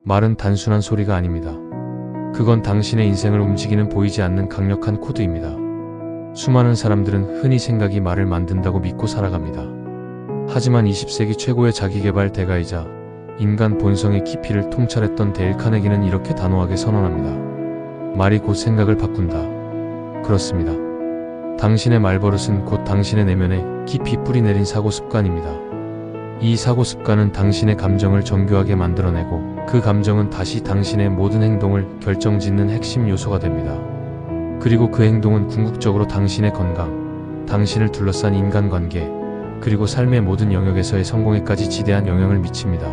말은 단순한 소리가 아닙니다. 그건 당신의 인생을 움직이는 보이지 않는 강력한 코드입니다. 수많은 사람들은 흔히 생각이 말을 만든다고 믿고 살아갑니다. 하지만 20세기 최고의 자기계발 대가이자 인간 본성의 깊이를 통찰했던 데일 카네기는 이렇게 단호하게 선언합니다. 말이 곧 생각을 바꾼다. 그렇습니다. 당신의 말버릇은 곧 당신의 내면에 깊이 뿌리내린 사고 습관입니다. 이 사고 습관은 당신의 감정을 정교하게 만들어내고 그 감정은 다시 당신의 모든 행동을 결정짓는 핵심 요소가 됩니다. 그리고 그 행동은 궁극적으로 당신의 건강, 당신을 둘러싼 인간관계, 그리고 삶의 모든 영역에서의 성공에까지 지대한 영향을 미칩니다.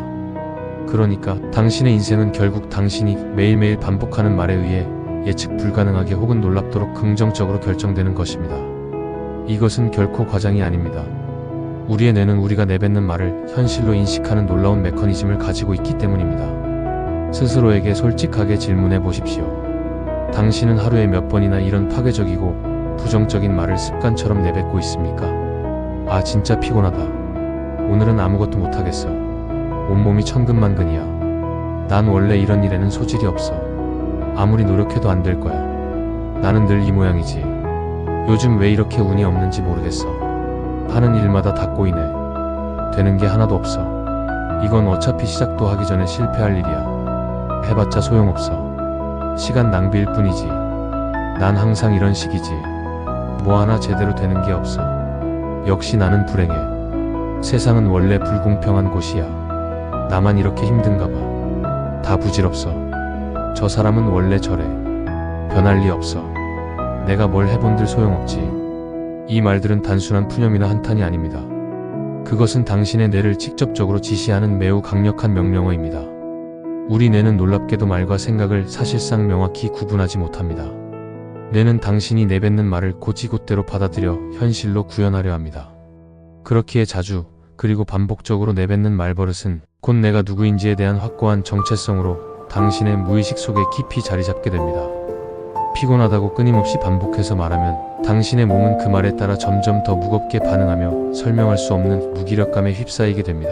그러니까 당신의 인생은 결국 당신이 매일매일 반복하는 말에 의해 예측 불가능하게 혹은 놀랍도록 긍정적으로 결정되는 것입니다. 이것은 결코 과장이 아닙니다. 우리의 뇌는 우리가 내뱉는 말을 현실로 인식하는 놀라운 메커니즘을 가지고 있기 때문입니다. 스스로에게 솔직하게 질문해 보십시오. 당신은 하루에 몇 번이나 이런 파괴적이고 부정적인 말을 습관처럼 내뱉고 있습니까? 아, 진짜 피곤하다. 오늘은 아무것도 못하겠어. 온몸이 천근만근이야. 난 원래 이런 일에는 소질이 없어. 아무리 노력해도 안 될 거야. 나는 늘 이 모양이지. 요즘 왜 이렇게 운이 없는지 모르겠어. 하는 일마다 다 꼬이네. 되는 게 하나도 없어. 이건 어차피 시작도 하기 전에 실패할 일이야. 해봤자 소용없어. 시간 낭비일 뿐이지. 난 항상 이런 식이지. 뭐 하나 제대로 되는 게 없어. 역시 나는 불행해. 세상은 원래 불공평한 곳이야. 나만 이렇게 힘든가 봐. 다 부질없어. 저 사람은 원래 저래. 변할 리 없어. 내가 뭘 해본들 소용없지. 이 말들은 단순한 푸념이나 한탄이 아닙니다. 그것은 당신의 뇌를 직접적으로 지시하는 매우 강력한 명령어입니다. 우리 뇌는 놀랍게도 말과 생각을 사실상 명확히 구분하지 못합니다. 뇌는 당신이 내뱉는 말을 곧이곧대로 받아들여 현실로 구현하려 합니다. 그렇기에 자주, 그리고 반복적으로 내뱉는 말버릇은 곧 내가 누구인지에 대한 확고한 정체성으로 당신의 무의식 속에 깊이 자리 잡게 됩니다. 피곤하다고 끊임없이 반복해서 말하면 당신의 몸은 그 말에 따라 점점 더 무겁게 반응하며 설명할 수 없는 무기력감에 휩싸이게 됩니다.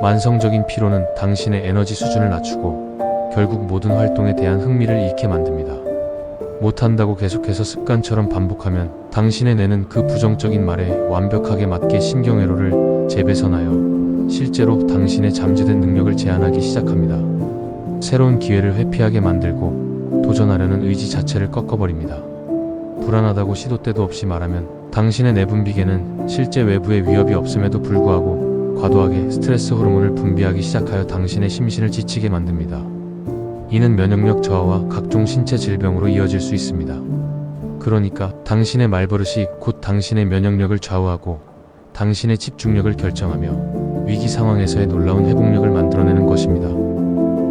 만성적인 피로는 당신의 에너지 수준을 낮추고 결국 모든 활동에 대한 흥미를 잃게 만듭니다. 못한다고 계속해서 습관처럼 반복하면 당신의 뇌는 그 부정적인 말에 완벽하게 맞게 신경회로를 재배선하여 실제로 당신의 잠재된 능력을 제한하기 시작합니다. 새로운 기회를 회피하게 만들고 도전하려는 의지 자체를 꺾어버립니다. 불안하다고 시도 때도 없이 말하면 당신의 내분비계는 실제 외부의 위협이 없음에도 불구하고 과도하게 스트레스 호르몬을 분비하기 시작하여 당신의 심신을 지치게 만듭니다. 이는 면역력 저하와 각종 신체 질병으로 이어질 수 있습니다. 그러니까 당신의 말버릇이 곧 당신의 면역력을 좌우하고 당신의 집중력을 결정하며 위기 상황에서의 놀라운 회복력을 만들어내는 것입니다.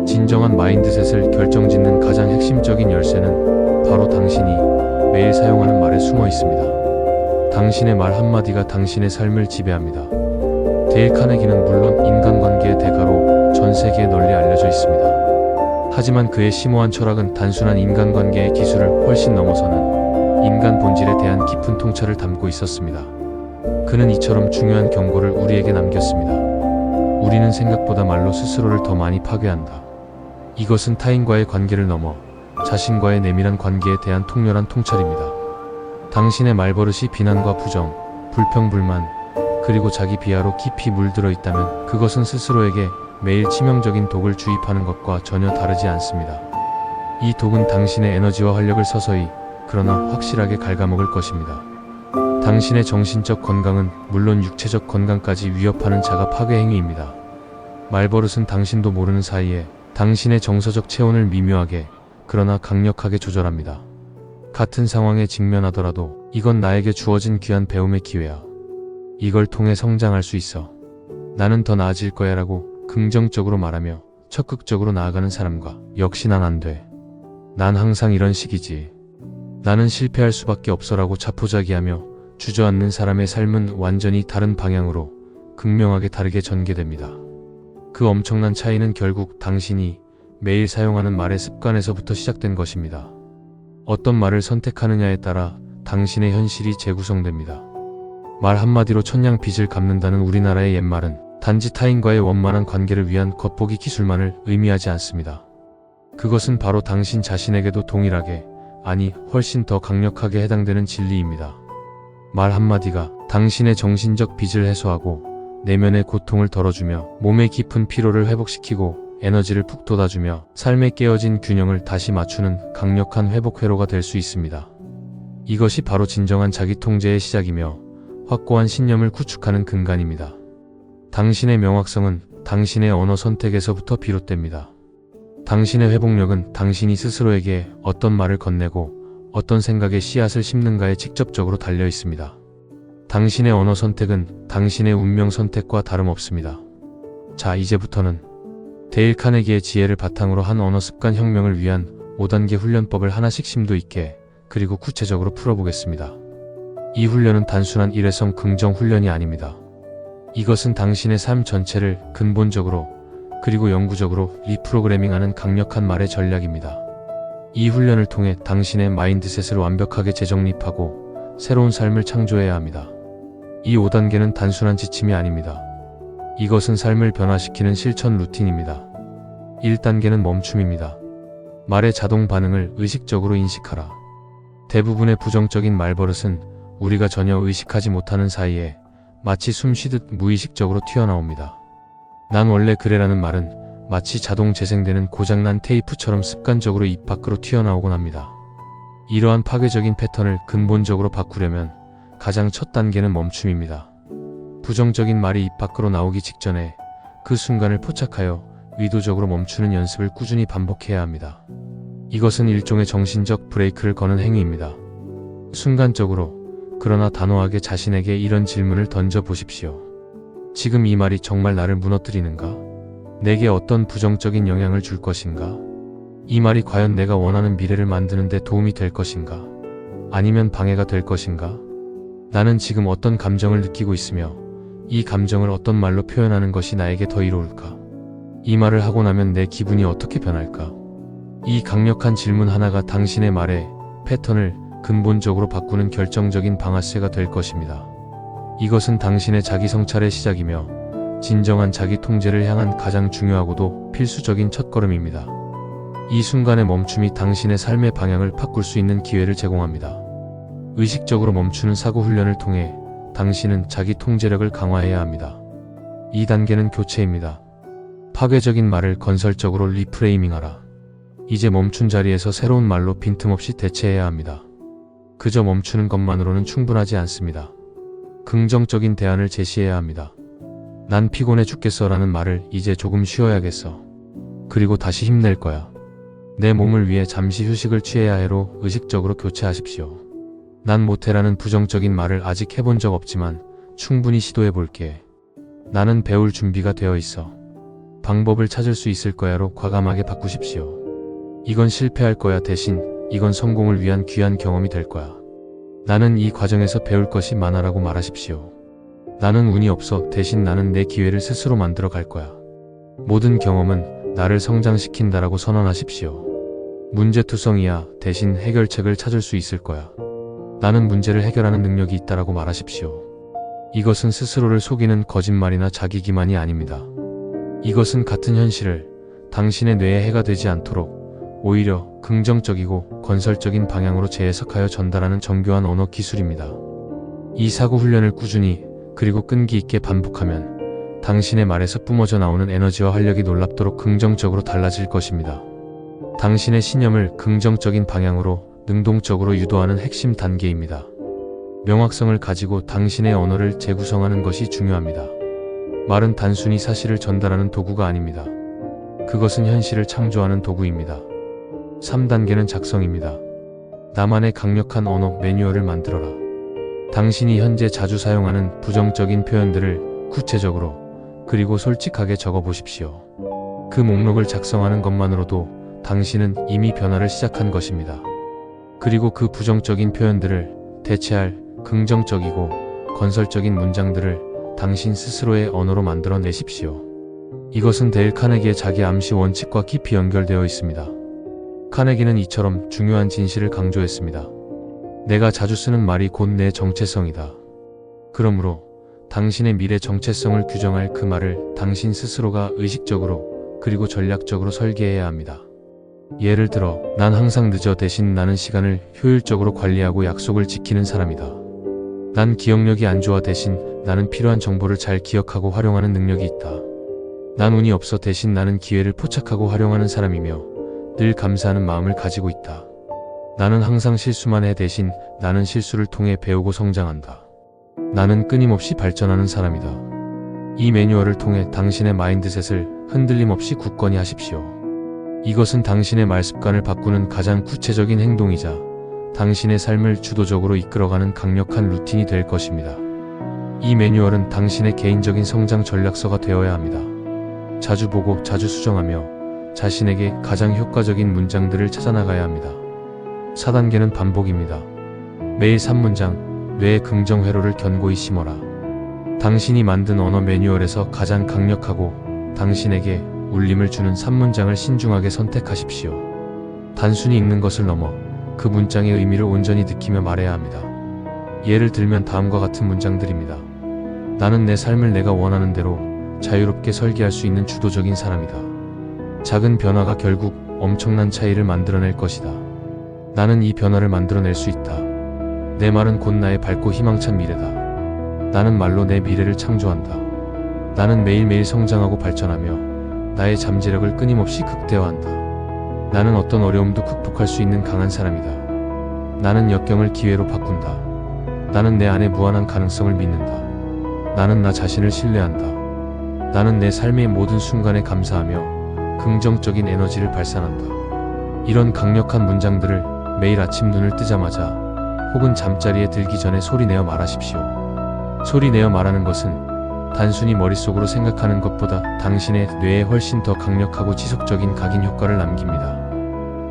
진정한 마인드셋을 결정짓는 가장 핵심적인 열쇠는 바로 당신이 매일 사용하는 말에 숨어 있습니다. 당신의 말 한마디가 당신의 삶을 지배합니다. 데일 카네기는 물론 인간관계의 대가로 전 세계에 널리 알려져 있습니다. 하지만 그의 심오한 철학은 단순한 인간관계의 기술을 훨씬 넘어서는 인간 본질에 대한 깊은 통찰을 담고 있었습니다. 그는 이처럼 중요한 경고를 우리에게 남겼습니다. 우리는 생각보다 말로 스스로를 더 많이 파괴한다. 이것은 타인과의 관계를 넘어 자신과의 내밀한 관계에 대한 통렬한 통찰입니다. 당신의 말버릇이 비난과 부정, 불평불만, 그리고 자기 비하로 깊이 물들어 있다면 그것은 스스로에게 매일 치명적인 독을 주입하는 것과 전혀 다르지 않습니다. 이 독은 당신의 에너지와 활력을 서서히 그러나 확실하게 갉아먹을 것입니다. 당신의 정신적 건강은 물론 육체적 건강까지 위협하는 자가 파괴 행위입니다. 말버릇은 당신도 모르는 사이에 당신의 정서적 체온을 미묘하게 그러나 강력하게 조절합니다. 같은 상황에 직면하더라도 이건 나에게 주어진 귀한 배움의 기회야. 이걸 통해 성장할 수 있어. 나는 더 나아질 거야 라고 긍정적으로 말하며 적극적으로 나아가는 사람과 역시 난 안 돼. 난 항상 이런 식이지. 나는 실패할 수밖에 없어 라고 자포자기하며 주저앉는 사람의 삶은 완전히 다른 방향으로 극명하게 다르게 전개됩니다. 그 엄청난 차이는 결국 당신이 매일 사용하는 말의 습관에서부터 시작된 것입니다. 어떤 말을 선택하느냐에 따라 당신의 현실이 재구성됩니다. 말 한마디로 천냥 빚을 갚는다는 우리나라의 옛말은 단지 타인과의 원만한 관계를 위한 겉보기 기술만을 의미하지 않습니다. 그것은 바로 당신 자신에게도 동일하게, 아니 훨씬 더 강력하게 해당되는 진리입니다. 말 한마디가 당신의 정신적 빚을 해소하고 내면의 고통을 덜어주며 몸의 깊은 피로를 회복시키고 에너지를 푹 돋아주며 삶의 깨어진 균형을 다시 맞추는 강력한 회복 회로가 될 수 있습니다. 이것이 바로 진정한 자기 통제의 시작이며 확고한 신념을 구축하는 근간입니다. 당신의 명확성은 당신의 언어 선택에서부터 비롯됩니다. 당신의 회복력은 당신이 스스로에게 어떤 말을 건네고 어떤 생각의 씨앗을 심는가에 직접적으로 달려 있습니다. 당신의 언어 선택은 당신의 운명 선택과 다름없습니다. 자, 이제부터는 데일 카네기의 지혜를 바탕으로 한 언어 습관 혁명을 위한 5단계 훈련법을 하나씩 심도 있게 그리고 구체적으로 풀어보겠습니다. 이 훈련은 단순한 일회성 긍정 훈련이 아닙니다. 이것은 당신의 삶 전체를 근본적으로 그리고 영구적으로 리프로그래밍하는 강력한 말의 전략입니다. 이 훈련을 통해 당신의 마인드셋을 완벽하게 재정립하고 새로운 삶을 창조해야 합니다. 이 5단계는 단순한 지침이 아닙니다. 이것은 삶을 변화시키는 실천 루틴입니다. 1단계는 멈춤입니다. 말의 자동 반응을 의식적으로 인식하라. 대부분의 부정적인 말버릇은 우리가 전혀 의식하지 못하는 사이에 마치 숨 쉬듯 무의식적으로 튀어나옵니다. 난 원래 그래라는 말은 마치 자동 재생되는 고장난 테이프처럼 습관적으로 입 밖으로 튀어나오곤 합니다. 이러한 파괴적인 패턴을 근본적으로 바꾸려면 가장 첫 단계는 멈춤입니다. 부정적인 말이 입 밖으로 나오기 직전에 그 순간을 포착하여 의도적으로 멈추는 연습을 꾸준히 반복해야 합니다. 이것은 일종의 정신적 브레이크를 거는 행위입니다. 순간적으로 그러나 단호하게 자신에게 이런 질문을 던져보십시오. 지금 이 말이 정말 나를 무너뜨리는가? 내게 어떤 부정적인 영향을 줄 것인가? 이 말이 과연 내가 원하는 미래를 만드는 데 도움이 될 것인가? 아니면 방해가 될 것인가? 나는 지금 어떤 감정을 느끼고 있으며 이 감정을 어떤 말로 표현하는 것이 나에게 더 이로울까? 이 말을 하고 나면 내 기분이 어떻게 변할까? 이 강력한 질문 하나가 당신의 말의 패턴을 근본적으로 바꾸는 결정적인 방아쇠가 될 것입니다. 이것은 당신의 자기 성찰의 시작이며 진정한 자기 통제를 향한 가장 중요하고도 필수적인 첫걸음입니다. 이 순간의 멈춤이 당신의 삶의 방향을 바꿀 수 있는 기회를 제공합니다. 의식적으로 멈추는 사고 훈련을 통해 당신은 자기 통제력을 강화해야 합니다. 2단계는 교체입니다. 파괴적인 말을 건설적으로 리프레이밍하라. 이제 멈춘 자리에서 새로운 말로 빈틈없이 대체해야 합니다. 그저 멈추는 것만으로는 충분하지 않습니다. 긍정적인 대안을 제시해야 합니다. 난 피곤해 죽겠어라는 말을 이제 조금 쉬어야겠어. 그리고 다시 힘낼 거야. 내 몸을 위해 잠시 휴식을 취해야 해로 의식적으로 교체하십시오. 난 못해라는 부정적인 말을 아직 해본 적 없지만 충분히 시도해 볼게. 나는 배울 준비가 되어 있어. 방법을 찾을 수 있을 거야로 과감하게 바꾸십시오. 이건 실패할 거야 대신 이건 성공을 위한 귀한 경험이 될 거야. 나는 이 과정에서 배울 것이 많아라고 말하십시오. 나는 운이 없어 대신 나는 내 기회를 스스로 만들어 갈 거야. 모든 경험은 나를 성장시킨다라고 선언하십시오. 문제투성이야 대신 해결책을 찾을 수 있을 거야. 나는 문제를 해결하는 능력이 있다라고 말하십시오. 이것은 스스로를 속이는 거짓말이나 자기 기만이 아닙니다. 이것은 같은 현실을 당신의 뇌에 해가 되지 않도록 오히려 긍정적이고 건설적인 방향으로 재해석하여 전달하는 정교한 언어 기술입니다. 이 사고 훈련을 꾸준히 그리고 끈기 있게 반복하면 당신의 말에서 뿜어져 나오는 에너지와 활력이 놀랍도록 긍정적으로 달라질 것입니다. 당신의 신념을 긍정적인 방향으로 능동적으로 유도하는 핵심 단계입니다. 명확성을 가지고 당신의 언어를 재구성하는 것이 중요합니다. 말은 단순히 사실을 전달하는 도구가 아닙니다. 그것은 현실을 창조하는 도구입니다. 3단계는 작성입니다. 나만의 강력한 언어 매뉴얼을 만들어라. 당신이 현재 자주 사용하는 부정적인 표현들을 구체적으로 그리고 솔직하게 적어보십시오. 그 목록을 작성하는 것만으로도 당신은 이미 변화를 시작한 것입니다. 그리고 그 부정적인 표현들을 대체할 긍정적이고 건설적인 문장들을 당신 스스로의 언어로 만들어 내십시오. 이것은 데일 카네기의 자기 암시 원칙과 깊이 연결되어 있습니다. 카네기는 이처럼 중요한 진실을 강조했습니다. 내가 자주 쓰는 말이 곧 내 정체성이다. 그러므로 당신의 미래 정체성을 규정할 그 말을 당신 스스로가 의식적으로 그리고 전략적으로 설계해야 합니다. 예를 들어, 난 항상 늦어 대신 나는 시간을 효율적으로 관리하고 약속을 지키는 사람이다. 난 기억력이 안 좋아 대신 나는 필요한 정보를 잘 기억하고 활용하는 능력이 있다. 난 운이 없어 대신 나는 기회를 포착하고 활용하는 사람이며 늘 감사하는 마음을 가지고 있다. 나는 항상 실수만 해 대신 나는 실수를 통해 배우고 성장한다. 나는 끊임없이 발전하는 사람이다. 이 매뉴얼을 통해 당신의 마인드셋을 흔들림 없이 굳건히 하십시오. 이것은 당신의 말습관을 바꾸는 가장 구체적인 행동이자 당신의 삶을 주도적으로 이끌어가는 강력한 루틴이 될 것입니다. 이 매뉴얼은 당신의 개인적인 성장 전략서가 되어야 합니다. 자주 보고 자주 수정하며 자신에게 가장 효과적인 문장들을 찾아나가야 합니다. 4단계는 반복입니다. 매일 3문장, 뇌의 긍정 회로를 견고히 심어라. 당신이 만든 언어 매뉴얼에서 가장 강력하고 당신에게 울림을 주는 3문장을 신중하게 선택하십시오. 단순히 읽는 것을 넘어 그 문장의 의미를 온전히 느끼며 말해야 합니다. 예를 들면 다음과 같은 문장들입니다. 나는 내 삶을 내가 원하는 대로 자유롭게 설계할 수 있는 주도적인 사람이다. 작은 변화가 결국 엄청난 차이를 만들어낼 것이다. 나는 이 변화를 만들어낼 수 있다. 내 말은 곧 나의 밝고 희망찬 미래다. 나는 말로 내 미래를 창조한다. 나는 매일매일 성장하고 발전하며 나의 잠재력을 끊임없이 극대화한다. 나는 어떤 어려움도 극복할 수 있는 강한 사람이다. 나는 역경을 기회로 바꾼다. 나는 내 안에 무한한 가능성을 믿는다. 나는 나 자신을 신뢰한다. 나는 내 삶의 모든 순간에 감사하며 긍정적인 에너지를 발산한다. 이런 강력한 문장들을 매일 아침 눈을 뜨자마자 혹은 잠자리에 들기 전에 소리내어 말하십시오. 소리내어 말하는 것은 단순히 머릿속으로 생각하는 것보다 당신의 뇌에 훨씬 더 강력하고 지속적인 각인 효과를 남깁니다.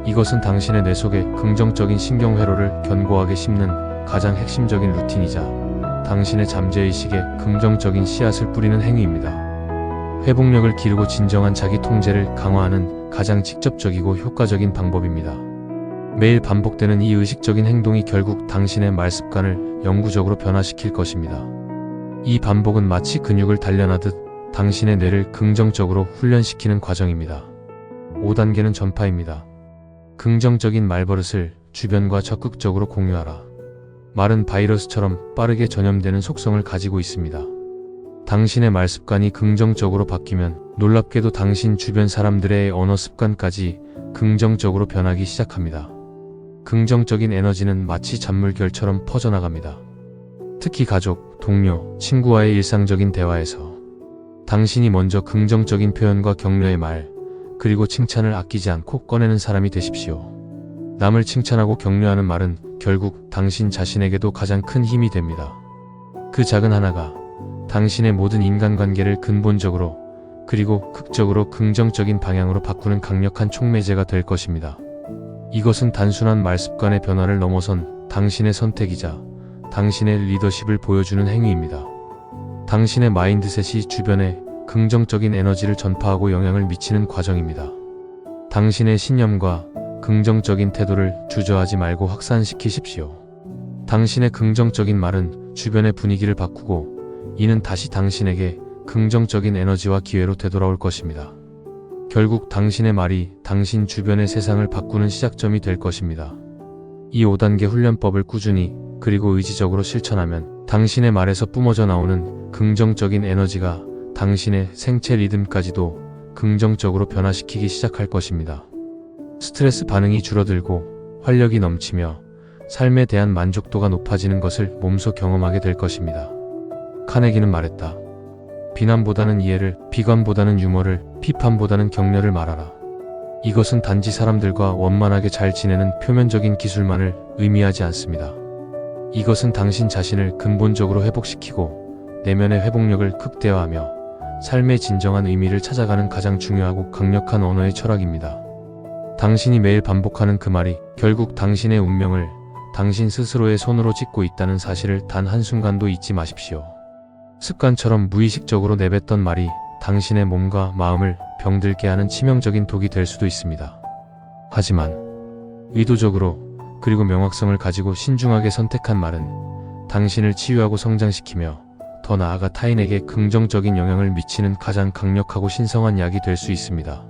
이것은 당신의 뇌 속에 긍정적인 신경회로를 견고하게 심는 가장 핵심적인 루틴이자 당신의 잠재의식에 긍정적인 씨앗을 뿌리는 행위입니다. 회복력을 기르고 진정한 자기 통제를 강화하는 가장 직접적이고 효과적인 방법입니다. 매일 반복되는 이 의식적인 행동이 결국 당신의 말습관을 영구적으로 변화시킬 것입니다. 이 반복은 마치 근육을 단련하듯 당신의 뇌를 긍정적으로 훈련시키는 과정입니다. 5단계는 전파입니다. 긍정적인 말버릇을 주변과 적극적으로 공유하라. 말은 바이러스처럼 빠르게 전염되는 속성을 가지고 있습니다. 당신의 말습관이 긍정적으로 바뀌면 놀랍게도 당신 주변 사람들의 언어 습관까지 긍정적으로 변하기 시작합니다. 긍정적인 에너지는 마치 잔물결처럼 퍼져나갑니다. 특히 가족, 동료, 친구와의 일상적인 대화에서 당신이 먼저 긍정적인 표현과 격려의 말, 그리고 칭찬을 아끼지 않고 꺼내는 사람이 되십시오. 남을 칭찬하고 격려하는 말은 결국 당신 자신에게도 가장 큰 힘이 됩니다. 그 작은 하나가 당신의 모든 인간관계를 근본적으로 그리고 극적으로 긍정적인 방향으로 바꾸는 강력한 촉매제가 될 것입니다. 이것은 단순한 말습관의 변화를 넘어선 당신의 선택이자 당신의 리더십을 보여주는 행위입니다. 당신의 마인드셋이 주변에 긍정적인 에너지를 전파하고 영향을 미치는 과정입니다. 당신의 신념과 긍정적인 태도를 주저하지 말고 확산시키십시오. 당신의 긍정적인 말은 주변의 분위기를 바꾸고 이는 다시 당신에게 긍정적인 에너지와 기회로 되돌아올 것입니다. 결국 당신의 말이 당신 주변의 세상을 바꾸는 시작점이 될 것입니다. 이 5단계 훈련법을 꾸준히 그리고 의지적으로 실천하면 당신의 말에서 뿜어져 나오는 긍정적인 에너지가 당신의 생체 리듬까지도 긍정적으로 변화시키기 시작할 것입니다. 스트레스 반응이 줄어들고 활력이 넘치며 삶에 대한 만족도가 높아지는 것을 몸소 경험하게 될 것입니다. 카네기는 말했다. 비난보다는 이해를, 비관보다는 유머를, 비판보다는 격려를 말하라. 이것은 단지 사람들과 원만하게 잘 지내는 표면적인 기술만을 의미하지 않습니다. 이것은 당신 자신을 근본적으로 회복시키고 내면의 회복력을 극대화하며 삶의 진정한 의미를 찾아가는 가장 중요하고 강력한 언어의 철학입니다. 당신이 매일 반복하는 그 말이 결국 당신의 운명을 당신 스스로의 손으로 짓고 있다는 사실을 단 한순간도 잊지 마십시오. 습관처럼 무의식적으로 내뱉던 말이 당신의 몸과 마음을 병들게 하는 치명적인 독이 될 수도 있습니다. 하지만 의도적으로 그리고 명확성을 가지고 신중하게 선택한 말은 당신을 치유하고 성장시키며 더 나아가 타인에게 긍정적인 영향을 미치는 가장 강력하고 신성한 약이 될 수 있습니다.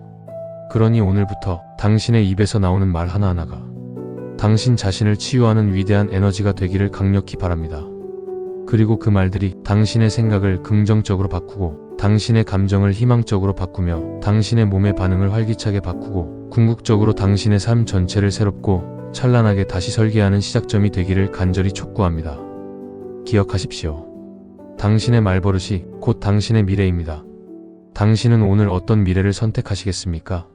그러니 오늘부터 당신의 입에서 나오는 말 하나하나가 당신 자신을 치유하는 위대한 에너지가 되기를 강력히 바랍니다. 그리고 그 말들이 당신의 생각을 긍정적으로 바꾸고 당신의 감정을 희망적으로 바꾸며 당신의 몸의 반응을 활기차게 바꾸고 궁극적으로 당신의 삶 전체를 새롭고 찬란하게 다시 설계하는 시작점이 되기를 간절히 촉구합니다. 기억하십시오. 당신의 말버릇이 곧 당신의 미래입니다. 당신은 오늘 어떤 미래를 선택하시겠습니까?